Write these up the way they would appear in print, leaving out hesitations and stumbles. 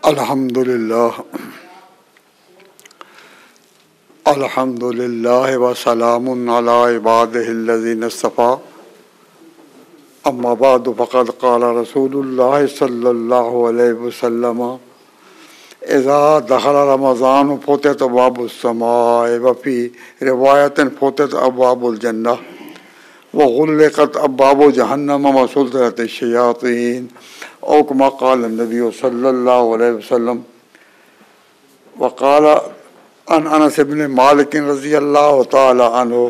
الحمدللہ وسلام علی عبادہ الذین اصطفیٰ اما بعد فقد قال رسول اللہ صلی اللہ علیہ وسلم اذا دخل رمضان فتحت ابواب السماء وفی روایت فتحت ابواب الجنہ وغلقت ابواب جہنم وسلسلت الشیاطین او کما قال النبی صلی اللہ علیہ وسلم وقال عن انس بن مالک رضی اللہ تعالی عنہ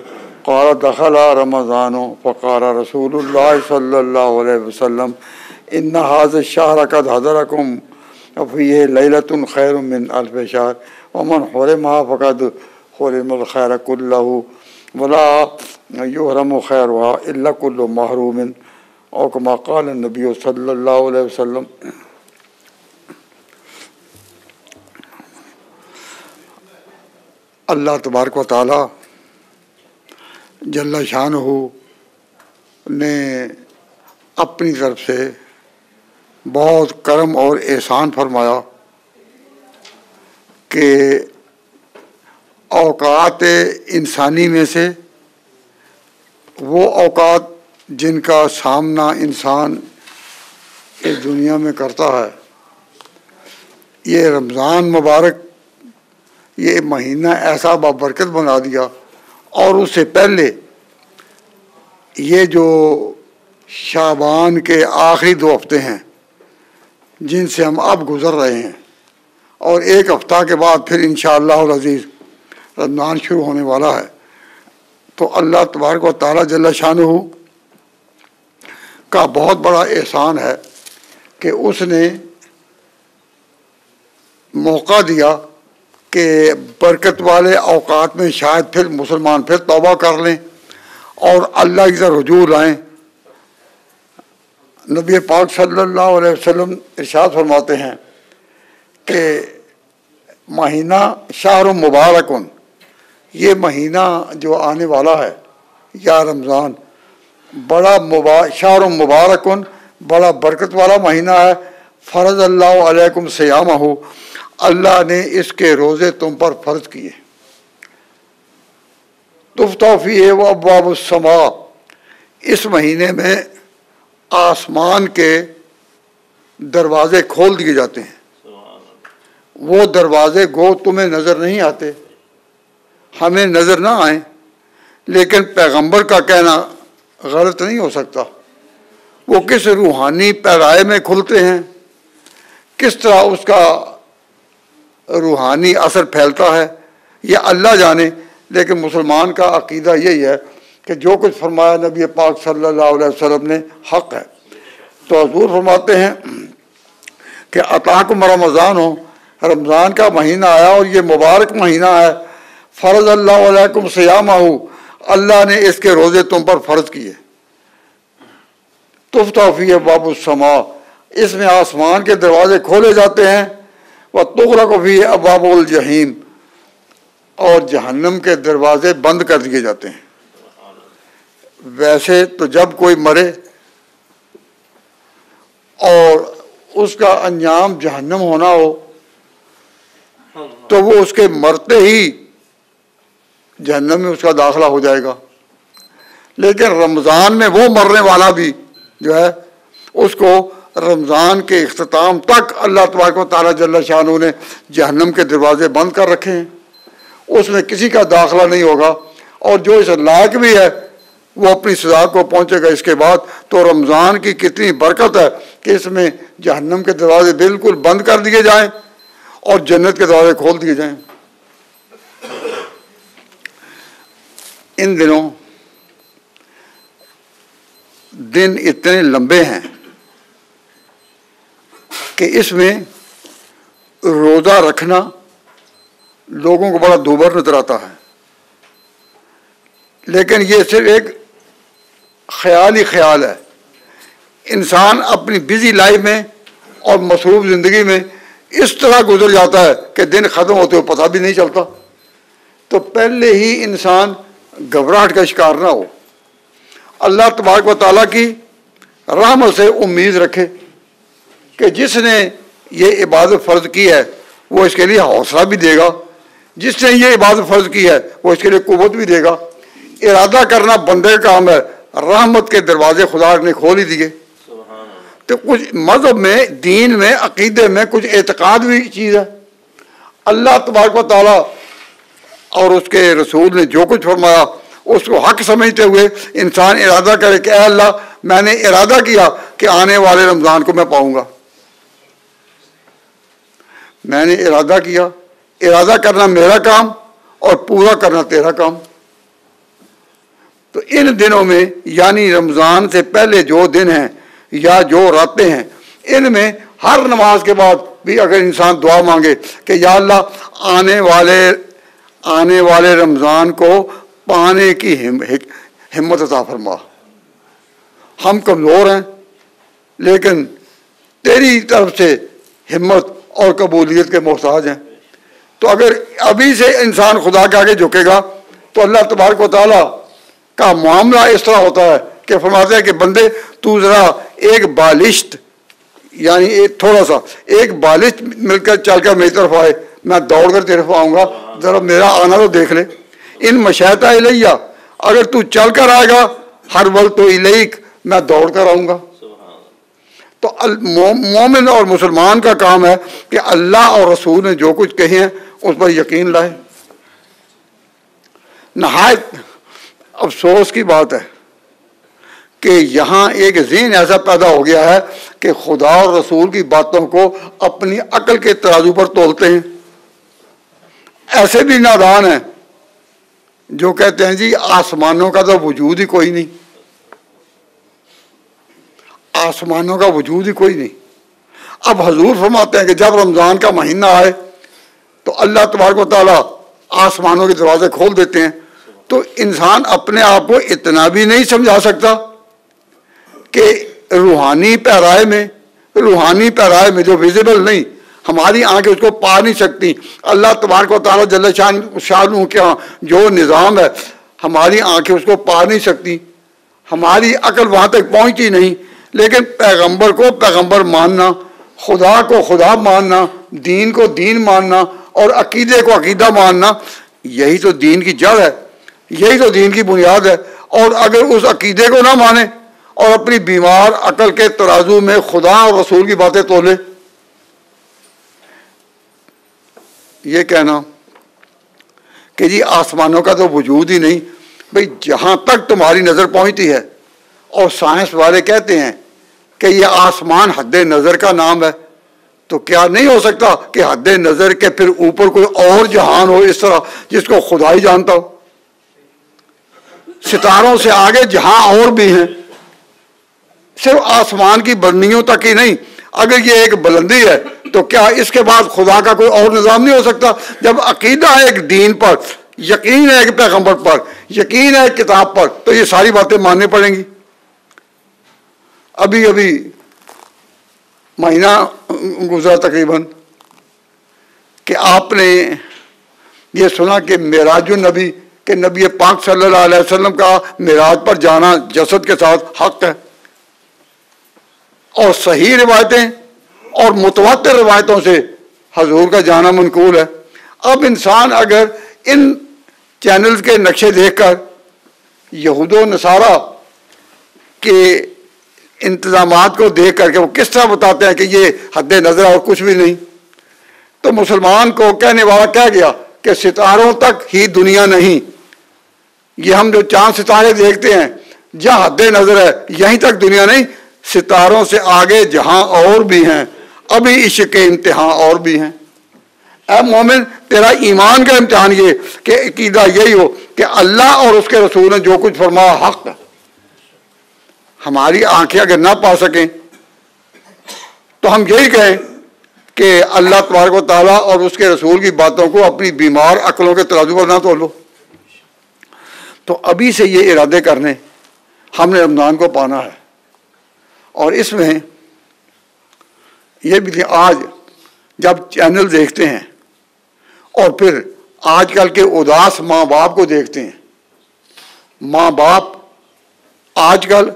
قال دخل رمضان فقال رسول اللہ صلی اللہ علیہ وسلم ان هذا الشهر قد حضركم فيه ليلة خير من ألف شهر ومن حرمها فقد حرم الخير كله ولا يحرم خيرها إلا كل محروم او كما قال النبی صلی اللہ علیہ وسلم اللہ تبارک و تعالی جل شانہ نے اپنی طرف سے بہت کرم اور احسان فرمایا کہ اوقات انسانی میں سے وہ اوقات جن کا سامنا انسان اس دنیا میں کرتا ہے، یہ رمضان مبارک یہ مہینہ ایسا بابرکت بنا دیا، اور اس سے پہلے یہ جو شعبان کے آخری 2 ہفتے ہیں جن سے ہم اب گزر رہے ہیں، اور 1 ہفتہ کے بعد پھر انشاءاللہ العزیز رمضان شروع ہونے والا ہے، تو اللہ تبارک و تعالی جل شانہ کا بہت بڑا احسان ہے کہ اس نے موقع دیا کہ برکت والے اوقات میں شاید پھر مسلمان پھر توبہ کر لیں اور اللہ کی طرف رجوع لائیں۔ نبی پاک صلی اللہ علیہ وسلم ارشاد فرماتے ہیں کہ مہینہ شہر مبارکن، یہ مہینہ جو آنے والا ہے یا رمضان بڑا شہر مبارکن، بڑا برکت والا مہینہ ہے، فرض اللہ علیکم صیامہ، اللہ نے اس کے روزے تم پر فرض کیے۔ تفتح فیہ ابواب السماء، اس مہینے میں آسمان کے دروازے کھول دیے جاتے ہیں۔ وہ دروازے گو تمہیں نظر نہیں آتے، ہمیں نظر نہ آئیں، لیکن پیغمبر کا کہنا غلط نہیں ہو سکتا۔ وہ کس روحانی پیرائے میں کھلتے ہیں، کس طرح اس کا روحانی اثر پھیلتا ہے یہ اللہ جانے، لیکن مسلمان کا عقیدہ یہی ہے کہ جو کچھ فرمایا نبی پاک صلی اللہ علیہ وسلم نے حق ہے۔ تو حضور فرماتے ہیں کہ اتاکم رمضان ہو، رمضان کا مہینہ آیا اور یہ مبارک مہینہ ہے، فرض اللہ علیکم صیامہ، اللہ نے اس کے روزے تم پر فرض کیے۔ تفتح فیہ ابواب السماء، اس میں آسمان کے دروازے کھولے جاتے ہیں، وتغلق فیہ ابواب الجحیم، اور جہنم کے دروازے بند کر دیے جاتے ہیں۔ ویسے تو جب کوئی مرے اور اس کا انجام جہنم ہونا ہو تو وہ اس کے مرتے ہی جہنم میں اس کا داخلہ ہو جائے گا، لیکن رمضان میں وہ مرنے والا بھی جو ہے اس کو رمضان کے اختتام تک اللہ تبارک و تعالیٰ جل شانہ نے جہنم کے دروازے بند کر رکھے ہیں، اس میں کسی کا داخلہ نہیں ہوگا، اور جو اس لائق بھی ہے وہ اپنی سزا کو پہنچے گا اس کے بعد۔ تو رمضان کی کتنی برکت ہے کہ اس میں جہنم کے دروازے بالکل بند کر دیے جائیں اور جنت کے دروازے کھول دیے جائیں۔ ان دنوں دن اتنے لمبے ہیں کہ اس میں روزہ رکھنا لوگوں کو بڑا دوبر نظر آتا ہے، لیکن یہ صرف ایک خیال ہی خیال ہے۔ انسان اپنی بزی لائف میں اور مصروف زندگی میں اس طرح گزر جاتا ہے کہ دن ختم ہوتے ہوئے پتہ بھی نہیں چلتا۔ تو پہلے ہی انسان گھبراہٹ کا شکار نہ ہو، اللہ تبارک و تعالیٰ کی رحمت سے امید رکھے کہ جس نے یہ عبادت فرض کی ہے وہ اس کے لیے حوصلہ بھی دے گا، جس نے یہ عبادت فرض کی ہے وہ اس کے لیے قوت بھی دے گا۔ ارادہ کرنا بندے کا کام ہے، رحمت کے دروازے خدا نے کھول ہی دیے۔ تو کچھ مذہب میں، دین میں، عقیدے میں کچھ اعتقاد بھی چیز ہے۔ اللہ تبارک و تعالیٰ اور اس کے رسول نے جو کچھ فرمایا اس کو حق سمجھتے ہوئے انسان ارادہ کرے کہ اے اللہ میں نے ارادہ کیا کہ آنے والے رمضان کو میں پاؤں گا، میں نے ارادہ کیا۔ ارادہ کرنا میرا کام اور پورا کرنا تیرا کام۔ تو ان دنوں میں یعنی رمضان سے پہلے جو دن ہیں یا جو راتیں ہیں، ان میں ہر نماز کے بعد بھی اگر انسان دعا مانگے کہ یا اللہ آنے والے رمضان کو پانے کی ہمت عطا فرما۔ ہم کمزور ہیں لیکن تیری طرف سے ہمت اور قبولیت کے محتاج ہیں۔ تو اگر ابھی سے انسان خدا کے آگے جھکے گا تو اللہ تبارک و تعالیٰ کا معاملہ اس طرح ہوتا ہے کہ فرماتے ہیں کہ بندے تو ذرا ایک بالشت یعنی تھوڑا سا ایک بالشت مل کر چل کر میری طرف آئے، میں دوڑ کر تیرے طرف آؤں گا، ذرا میرا آنا تو دیکھ لے۔ ان مشیتہ الیہ، اگر تو چل کر آئے گا ہر وقت تو الیک، میں دوڑ کر آؤں گا۔ تو مومن اور مسلمان کا کام ہے کہ اللہ اور رسول نے جو کچھ کہے ہیں اس پر یقین لائے۔ نہایت افسوس کی بات ہے کہ یہاں ایک ذہن ایسا پیدا ہو گیا ہے کہ خدا اور رسول کی باتوں کو اپنی عقل کے ترازو پر تولتے ہیں۔ ایسے بھی نادان ہیں جو کہتے ہیں جی آسمانوں کا تو وجود ہی کوئی نہیں، آسمانوں کا وجود ہی کوئی نہیں۔ اب حضور فرماتے ہیں کہ جب رمضان کا مہینہ آئے تو اللہ تبارک و تعالیٰ آسمانوں کے دروازے کھول دیتے ہیں۔ تو انسان اپنے آپ کو اتنا بھی نہیں سمجھا سکتا کہ روحانی پیرائے میں جو ویزیبل نہیں، ہماری آنکھیں اس کو پا نہیں سکتی، اللہ تبارک و تعالیٰ جل شانہ کے ہاں جو نظام ہے ہماری آنکھیں اس کو پا نہیں سکتی، ہماری عقل وہاں تک پہنچتی نہیں، لیکن پیغمبر کو پیغمبر ماننا، خدا کو خدا ماننا، دین کو دین ماننا اور عقیدے کو عقیدہ ماننا، یہی تو دین کی جڑ ہے، یہی تو دین کی بنیاد ہے۔ اور اگر اس عقیدے کو نہ مانے اور اپنی بیمار عقل کے ترازو میں خدا اور رسول کی باتیں تولے، یہ کہنا کہ جی آسمانوں کا تو وجود ہی نہیں، بھئی جہاں تک تمہاری نظر پہنچتی ہے، اور سائنس والے کہتے ہیں کہ یہ آسمان حد نظر کا نام ہے، تو کیا نہیں ہو سکتا کہ حد نظر کے پھر اوپر کوئی اور جہان ہو اس طرح جس کو خدا ہی جانتا ہو؟ ستاروں سے آگے جہاں اور بھی ہیں، صرف آسمان کی بلندیوں تک ہی نہیں، اگر یہ ایک بلندی ہے تو کیا اس کے بعد خدا کا کوئی اور نظام نہیں ہو سکتا؟ جب عقیدہ ہے ایک دین پر، یقین ہے ایک پیغمبر پر، یقین ہے ایک کتاب پر، تو یہ ساری باتیں ماننی پڑیں گی۔ ابھی مہینہ گزرا تقریباً کہ آپ نے یہ سنا کہ معراج النبی کہ نبی پاک صلی اللہ علیہ وسلم کا معراج پر جانا جسد کے ساتھ حق ہے، اور صحیح روایتیں اور متواتر روایتوں سے حضور کا جانا منقول ہے۔ اب انسان اگر ان چینلز کے نقشے دیکھ کر یہود و نصارہ کے انتظامات کو دیکھ کر کے وہ کس طرح بتاتے ہیں کہ یہ حد نظر اور کچھ بھی نہیں، تو مسلمان کو کہنے والا کہہ گیا کہ ستاروں تک ہی دنیا نہیں، یہ ہم جو چاند ستارے دیکھتے ہیں جہاں حد نظر ہے یہیں تک دنیا نہیں، ستاروں سے آگے جہاں اور بھی ہیں، ابھی عشق کے امتحان اور بھی ہیں۔ اے مومن تیرا ایمان کا امتحان یہ کہ عقیدہ یہی ہو کہ اللہ اور اس کے رسول نے جو کچھ فرمایا حق ہے۔ ہماری آنکھیں اگر نہ پا سکیں تو ہم یہی کہیں کہ اللہ تبارک و تعالیٰ اور اس کے رسول کی باتوں کو اپنی بیمار عقلوں کے ترازو پر نہ تولو۔ تو ابھی سے یہ ارادے کرنے ہم نے رمضان کو پانا ہے، اور اس میں یہ بھی آج جب چینل دیکھتے ہیں اور پھر آج کل کے اداس ماں باپ کو دیکھتے ہیں، ماں باپ آج کل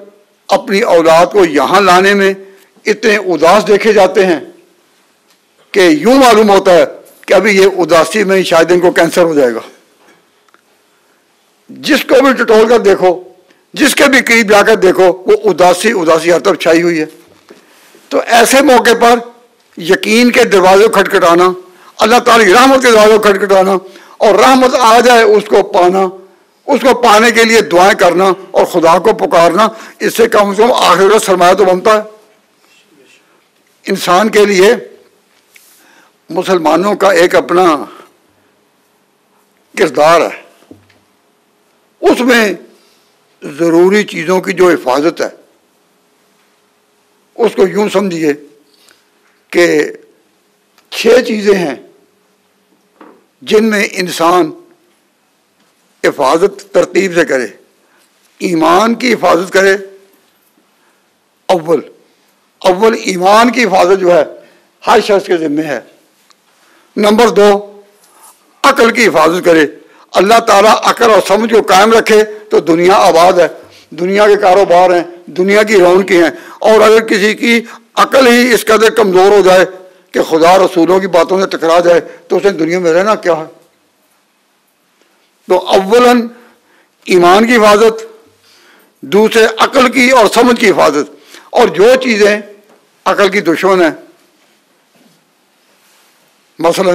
اپنی اولاد کو یہاں لانے میں اتنے اداس دیکھے جاتے ہیں کہ یوں معلوم ہوتا ہے کہ ابھی یہ اداسی میں شاید ان کو کینسر ہو جائے گا. جس کو بھی ٹٹول کر دیکھو، جس کے بھی قریب جا کر دیکھو، وہ اداسی ہر طرف چھائی ہوئی ہے. تو ایسے موقع پر یقین کے دروازے کھٹکھٹانا، اللہ تعالیٰ کی رحمت کے دروازے کھٹکھٹانا، اور رحمت آ جائے اس کو پانا، اس کو پانے کے لیے دعائیں کرنا اور خدا کو پکارنا، اس سے کم آخرت سرمایہ تو بنتا ہے. انسان کے لیے مسلمانوں کا ایک اپنا کردار ہے، اس میں ضروری چیزوں کی جو حفاظت ہے اس کو یوں سمجھیے کہ 6 چیزیں ہیں جن میں انسان حفاظت ترتیب سے کرے. ایمان کی حفاظت کرے، اول ایمان کی حفاظت جو ہے ہر شخص کے ذمہ ہے. نمبر 2 عقل کی حفاظت کرے. اللہ تعالیٰ عقل اور سمجھ کو قائم رکھے تو دنیا آباد ہے، دنیا کے کاروبار ہیں، دنیا کی رونقیں ہیں. اور اگر کسی کی عقل ہی اس قدر کمزور ہو جائے کہ خدا رسولوں کی باتوں سے ٹکرا جائے تو اسے دنیا میں رہنا کیا ہے. تو اولاً ایمان کی حفاظت، دوسرے عقل کی اور سمجھ کی حفاظت. اور جو چیزیں عقل کی دشمن ہیں، مثلا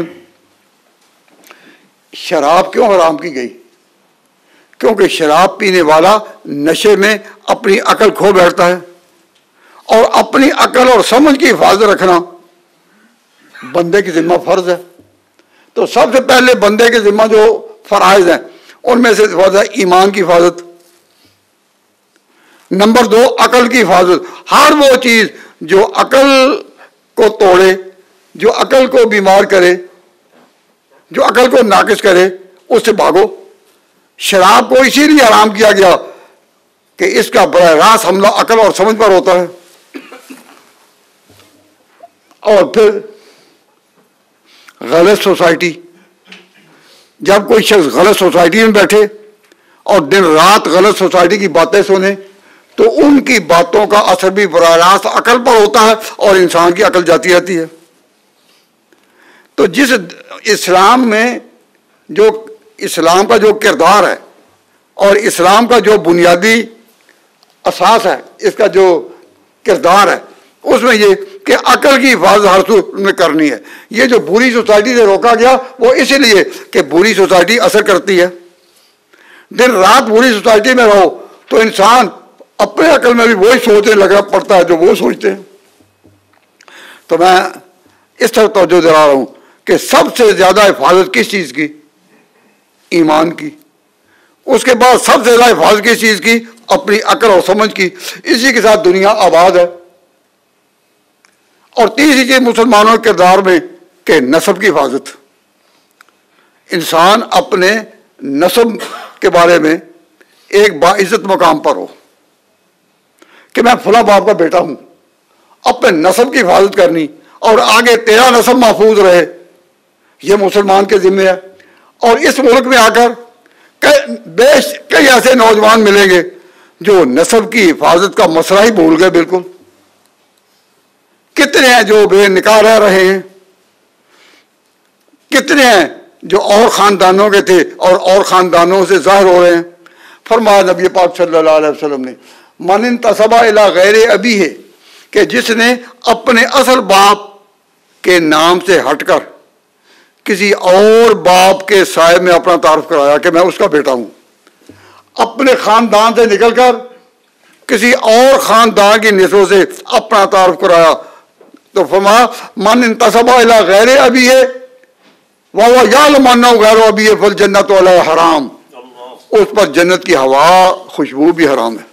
شراب کیوں حرام کی گئی؟ کیونکہ شراب پینے والا نشے میں اپنی عقل کھو بیٹھتا ہے، اور اپنی عقل اور سمجھ کی حفاظت رکھنا بندے کی ذمہ فرض ہے. تو سب سے پہلے بندے کے ذمہ جو فرائض ہیں ان میں سے فرض ہے ایمان کی حفاظت. نمبر 2 عقل کی حفاظت. ہر وہ چیز جو عقل کو توڑے، جو عقل کو بیمار کرے، جو عقل کو ناقص کرے، اس سے بھاگو. شراب کو اسی لیے حرام کیا گیا کہ اس کا براہ راست حملہ عقل اور سمجھ پر ہوتا ہے. اور پھر غلط سوسائٹی، جب کوئی شخص غلط سوسائٹی میں بیٹھے اور دن رات غلط سوسائٹی کی باتیں سنے تو ان کی باتوں کا اثر بھی براہ راست عقل پر ہوتا ہے اور انسان کی عقل جاتی رہتی ہے. تو جس اسلام میں جو اسلام کا جو کردار ہے اور اسلام کا جو بنیادی اساس ہے، اس کا جو کردار ہے، اس میں یہ کہ عقل کی حفاظت ہر صورت میں کرنی ہے. یہ جو بری سوسائٹی سے روکا گیا وہ اسی لیے کہ بری سوسائٹی اثر کرتی ہے. دن رات بری سوسائٹی میں رہو تو انسان اپنے عقل میں بھی وہی سوچنے لگا پڑتا ہے جو وہ سوچتے ہیں. تو میں اس طرح توجہ دلا رہا ہوں کہ سب سے زیادہ حفاظت کس چیز کی؟ ایمان کی. اس کے بعد سب سے زیادہ حفاظت کس چیز کی؟ اپنی عقل اور سمجھ کی. اسی کے ساتھ دنیا آباد ہے. اور تیسری چیز مسلمانوں کے کردار میں کہ نسب کی حفاظت. انسان اپنے نسب کے بارے میں ایک باعزت مقام پر ہو کہ میں فلاں باپ کا بیٹا ہوں. اپنے نسب کی حفاظت کرنی اور آگے تیرا نسب محفوظ رہے، یہ مسلمان کے ذمہ ہے. اور اس ملک میں آ کر کئی ایسے نوجوان ملیں گے جو نسب کی حفاظت کا مسئلہ ہی بھول گئے بالکل. کتنے ہیں جو بے نکاح رہ رہے ہیں، کتنے ہیں جو اور خاندانوں کے تھے اور خاندانوں سے ظاہر ہو رہے ہیں. فرمایا نبی پاک صلی اللہ علیہ وسلم نے من انتسب الی غیر ابی ہے، کہ جس نے اپنے اصل باپ کے نام سے ہٹ کر کسی اور باپ کے سائے میں اپنا تعارف کرایا کہ میں اس کا بیٹا ہوں، اپنے خاندان سے نکل کر کسی اور خاندان کی نسبت سے اپنا تعارف کرایا، تو فرمایا من انتسب الی غیر ابی ہے وَهُوَ يَعْلَمُ أَنَّهُ غَيْرُ أَبِيهِ فَالْجَنَّةُ عَلَيْهِ حرام، اس پر جنت کی ہوا خوشبو بھی حرام ہے.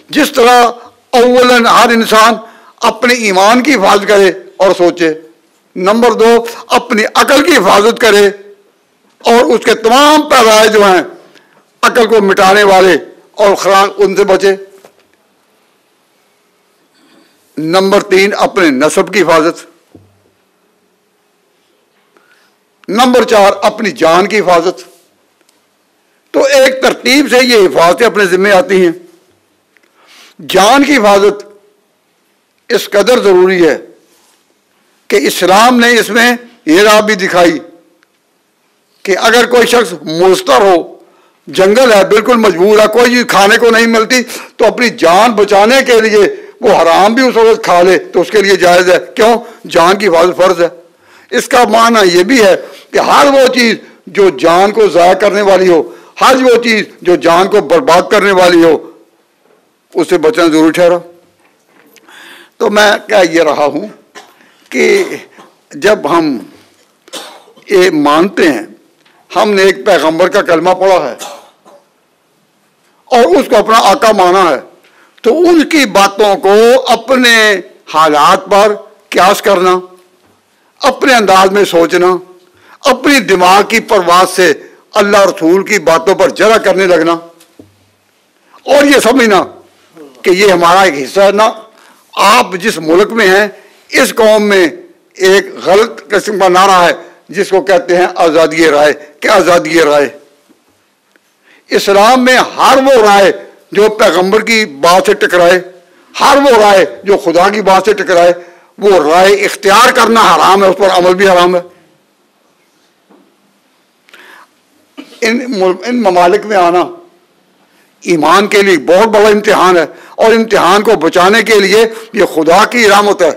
جس طرح اولاً ہر انسان اپنے ایمان کی حفاظت کرے اور سوچے. نمبر 2 اپنی عقل کی حفاظت کرے اور اس کے تمام پیدائش جو ہیں عقل کو مٹانے والے اور خراق ان سے بچے. نمبر 3 اپنے نسب کی حفاظت. نمبر 4 اپنی جان کی حفاظت. تو ایک ترتیب سے یہ حفاظتیں اپنے ذمہ آتی ہیں. جان کی حفاظت اس قدر ضروری ہے کہ اسلام نے اس میں یہ راہ بھی دکھائی کہ اگر کوئی شخص مضطر ہو، جنگل ہے، بالکل مجبور ہے، کوئی چیز کھانے کو نہیں ملتی، تو اپنی جان بچانے کے لیے وہ حرام بھی اس وقت کھا لے تو اس کے لیے جائز ہے۔ کیوں؟ جان کی حفاظت فرض ہے۔ اس کا معنی یہ بھی ہے کہ ہر وہ چیز جو جان کو ضائع کرنے والی ہو، ہر وہ چیز جو جان کو برباد کرنے والی ہو، اس سے بچنا ضروری ٹھہرا۔ تو میں کہہ یہ رہا ہوں کہ جب ہم یہ مانتے ہیں، ہم نے ایک پیغمبر کا کلمہ پڑھا ہے اور اس کو اپنا آقا مانا ہے، تو ان کی باتوں کو اپنے حالات پر قیاس کرنا، اپنے انداز میں سوچنا، اپنی دماغ کی پرواز سے اللہ رسول کی باتوں پر جرا کرنے لگنا اور یہ سمجھنا کہ یہ ہمارا ایک حصہ ہے۔ نہ، آپ جس ملک میں ہیں، اس قوم میں ایک غلط قسم کا نعرہ ہے جس کو کہتے ہیں آزادی رائے۔ کیا آزادی رائے؟ اسلام میں ہر وہ رائے جو پیغمبر کی بات سے ٹکرائے، ہر وہ رائے جو خدا کی بات سے ٹکرائے، وہ رائے اختیار کرنا حرام ہے، اس پر عمل بھی حرام ہے۔ ان ممالک میں آنا ایمان کے لیے بہت بڑا امتحان ہے، اور امتحان کو بچانے کے لیے یہ خدا کی رحمت ہے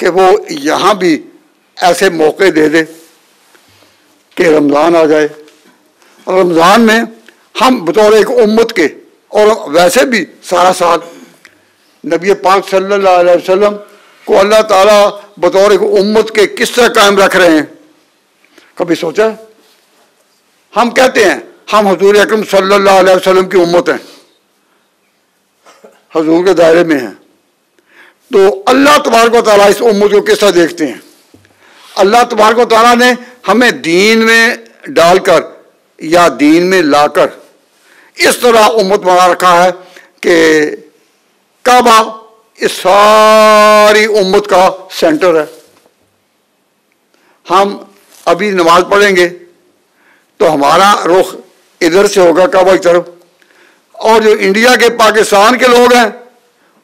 کہ وہ یہاں بھی ایسے موقع دے دے کہ رمضان آ جائے۔ رمضان میں ہم بطور ایک امت کے، اور ویسے بھی سارا سال نبی پاک صلی اللہ علیہ وسلم کو اللہ تعالیٰ بطور ایک امت کے کس طرح قائم رکھ رہے ہیں، کبھی سوچا ہے؟ ہم کہتے ہیں ہم حضور اکرم صلی اللہ علیہ وسلم کی امت ہیں، حضور کے دائرے میں ہیں، تو اللہ تبارک و تعالیٰ اس امت کو کس طرح دیکھتے ہیں؟ اللہ تبارک و تعالیٰ نے ہمیں دین میں ڈال کر یا دین میں لا کر اس طرح امت بنا رکھا ہے کہ کعبہ اس ساری امت کا سینٹر ہے۔ ہم ابھی نماز پڑھیں گے تو ہمارا رخ ادھر سے ہوگا کعبہ کی طرف، اور جو انڈیا کے پاکستان کے لوگ ہیں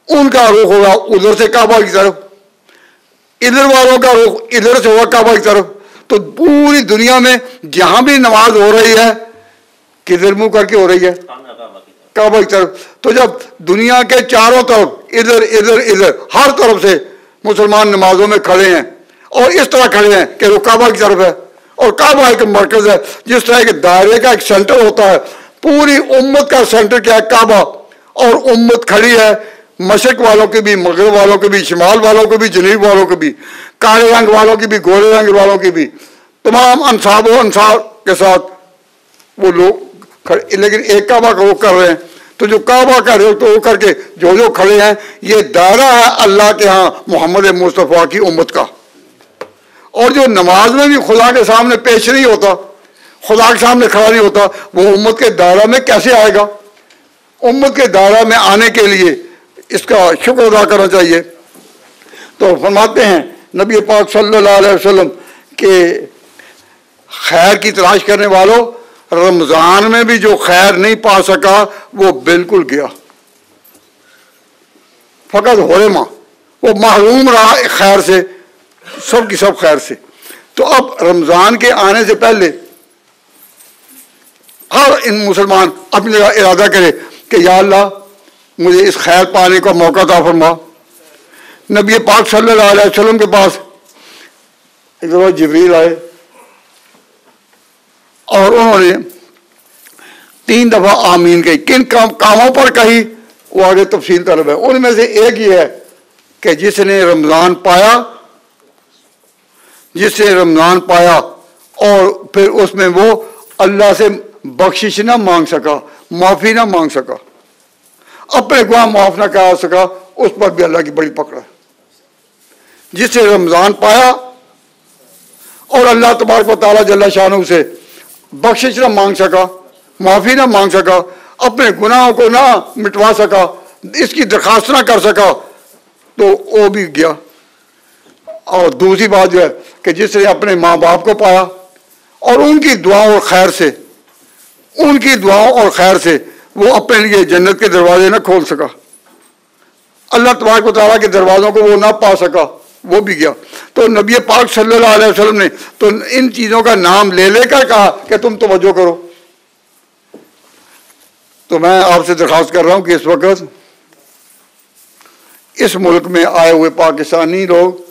ان کا رخ ہوگا ادھر سے کعبہ کی طرف، ادھر والوں کا رخ ادھر سے ہوگا کعبہ کی طرف۔ تو پوری دنیا میں جہاں بھی نماز ہو رہی ہے کدھر منہ کر کے ہو رہی ہے؟ کعبہ کی طرف۔ تو جب دنیا کے چاروں طرف ادھر ادھر ادھر ہر طرف سے مسلمان نمازوں میں کھڑے ہیں اور اس طرح کھڑے ہیں کہ وہ کعبہ کی طرف ہے، اور کعبہ ایک مرکز ہے، جس طرح ایک دائرے کا ایک سینٹر ہوتا ہے، پوری امت کا سینٹر کیا ہے؟ کعبہ۔ اور امت کھڑی ہے مشرق والوں کے بھی، مغرب والوں کے بھی، شمال والوں کے بھی، جنوب والوں کے بھی، کالے رنگ والوں کی بھی، گورے رنگ والوں کی بھی، تمام انصاب و انصار کے ساتھ وہ لوگ کھڑے، لیکن ایک کعبہ کا رخ کر رہے ہیں۔ تو جو کعبہ کا رخ تو کر کے جو کھڑے ہیں، یہ دائرہ ہے اللہ کے ہاں محمد مصطفیٰ کی امت کا۔ اور جو نماز میں بھی خدا کے سامنے پیش نہیں ہوتا، خدا کے سامنے کھڑا نہیں ہوتا، وہ امت کے دائرہ میں کیسے آئے گا؟ امت کے دائرہ میں آنے کے لیے اس کا شکر ادا کرنا چاہیے۔ تو فرماتے ہیں نبی پاک صلی اللہ علیہ وسلم کہ خیر کی تلاش کرنے والوں، رمضان میں بھی جو خیر نہیں پا سکا وہ بالکل گیا، فقط حرما، وہ محروم رہا خیر سے، سب کی سب خیر سے۔ تو اب رمضان کے آنے سے پہلے ہر ان مسلمان اپنی جگہ ارادہ کرے کہ یا اللہ مجھے اس خیر پانے کا موقع عطا فرما۔ نبی پاک صلی اللہ علیہ وسلم کے پاس ایک دفعہ جبریل آئے اور انہوں نے 3 دفعہ آمین کہی۔ کن کاموں پر کہی وہ آگے تفصیل طلب ہے۔ ان میں سے ایک یہ ہے کہ جس نے رمضان پایا، جس نے رمضان پایا اور پھر اس میں وہ اللہ سے بخشش نہ مانگ سکا، معافی نہ مانگ سکا، اپنے گناہ معاف نہ کرا سکا، اس پر بھی اللہ کی بڑی پکڑ ہے۔ جس نے رمضان پایا اور اللہ تبارک و تعالیٰ جل شانہ سے بخشش نہ مانگ سکا، معافی نہ مانگ سکا، اپنے گناہوں کو نہ مٹوا سکا، اس کی درخواست نہ کر سکا، تو وہ بھی گیا۔ اور دوسری بات جو ہے کہ جس نے اپنے ماں باپ کو پایا اور ان کی دعاؤں اور خیر سے، ان کی دعاؤں اور خیر سے وہ اپنے لیے جنت کے دروازے نہ کھول سکا، اللہ تبارک و تعالیٰ کے دروازوں کو وہ نہ پا سکا، وہ بھی گیا. تو نبی پاک صلی اللہ علیہ وسلم نے تو ان چیزوں کا نام لے لے کر کہا کہ تم توجہ کرو. تو میں آپ سے درخواست کر رہا ہوں کہ اس وقت اس ملک میں آئے ہوئے پاکستانی لوگ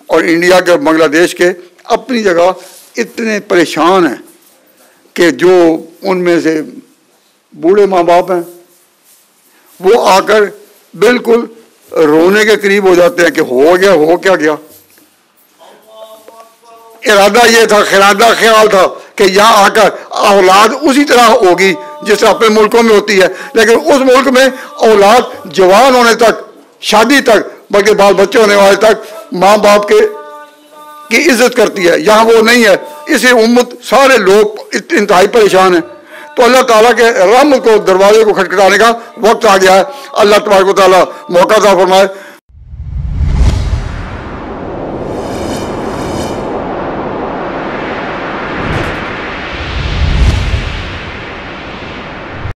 اور انڈیا کے بنگلہ دیش کے اپنی جگہ اتنے پریشان ہیں کہ جو ان میں سے بوڑھے ماں باپ ہیں وہ آ کر بالکل رونے کے قریب ہو جاتے ہیں کہ ہو گیا، ہو کیا گیا. ارادہ یہ تھا، خیال تھا کہ یہاں آ کر اولاد اسی طرح ہوگی جس طرح اپنے ملکوں میں ہوتی ہے، لیکن اس ملک میں اولاد جوان ہونے تک، شادی تک، بلکہ بال بچے ہونے والے تک ماں باپ کی عزت کرتی ہے. یہاں وہ نہیں ہے. اسی امت سارے لوگ انتہائی پریشان ہیں. تو اللہ تعالیٰ کے رحمت کو، دروازے کو کھٹکھٹانے کا وقت آ گیا ہے. اللہ تبارک و تعالیٰ موقع عطا فرمائے.